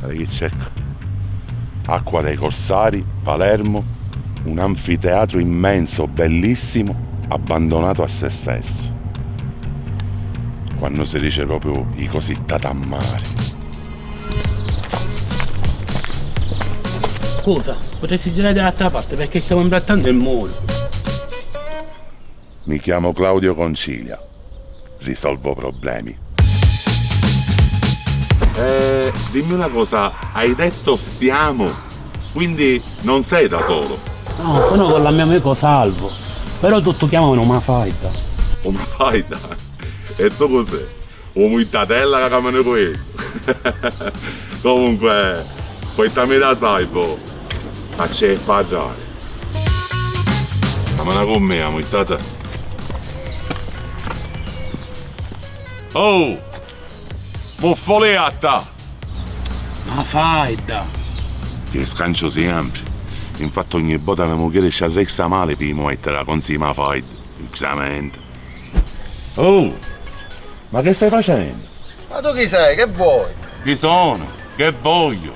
Guarda che c'è. Acqua dei Corsari, Palermo, un anfiteatro immenso, bellissimo, abbandonato a se stesso. Quando si dice proprio i così tatammari. Scusa, potresti girare dall'altra parte perché stiamo imbrattando il muro. Mi chiamo Claudio Concilia, risolvo problemi. Dimmi una cosa, hai detto stiamo, quindi non sei da solo. No, sono con la mia amico Salvo, però tutti chiamano Mafaida. Una faida? E tu cos'è? Un muittatella che cammina quello. Comunque, poi mi da Salvo, ma c'è padrone. Cammina con me, muittata. Oh! Muffoleatta! Mafaida! Ti scancio sempre. Infatti ogni volta mia moglie ci arresta male per mettere con si ma fai. Giustamente. Oh! Ma che stai facendo? Ma tu chi sei? Che vuoi? Chi sono? Che voglio?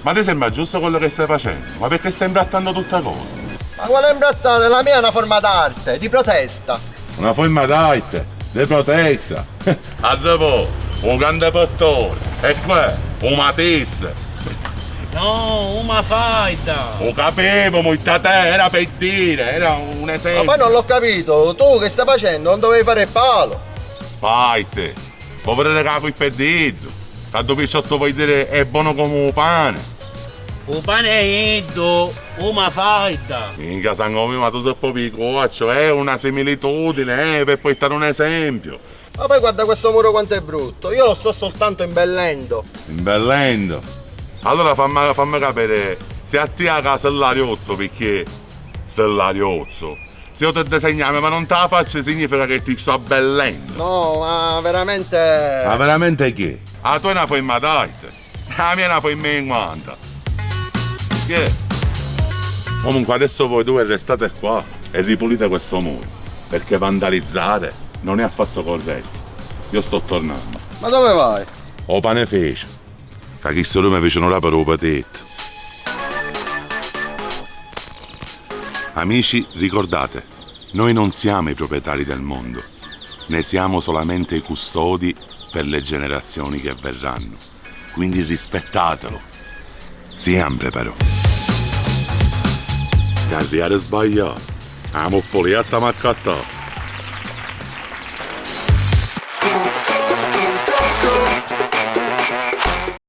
Ma ti sembra giusto quello che stai facendo? Ma perché stai imbrattando tutta cosa? Ma quale imbrattare? La mia è una forma d'arte, di protesta. Una forma d'arte, di protesta. A dopo, un grande pittore. E qua, un Matisse. No, Mafaida! Lo capivo, te, era per dire, era un Ma esempio. poi non l'ho capito, tu che stai facendo? Non dovevi fare il palo. Spite, povero capo il pedizzo. Tanto picciotto vuoi dire è buono come un pane. Un pane è iddo, Mafaida! Minchia sangue mio, ma tu sei proprio coccio, è una similitudine, per poi dare un esempio. Ma poi guarda questo muro quanto è brutto, io lo sto soltanto imbellendo. Imbellendo. Allora fammi capire, se a te a casa Sellariozzo, perché Sellariozzo? Se io ti disegniamo ma non te la faccio significa che ti sto abbellendo. No, ma veramente... Ma veramente che? La tua è una forma d'arte, la mia è una forma in quanta. Che? Comunque adesso voi due restate qua e ripulite questo muro, perché vandalizzare non è affatto corretto. Io sto tornando. Ma dove vai? O pane fece. Che chi solo mi fecero ora per un patetto. Amici, ricordate, noi non siamo i proprietari del mondo, ne siamo solamente i custodi per le generazioni che verranno. Quindi rispettatelo. Sempre però. Carriere sbagliato. La muffoleatta m'ha accattato.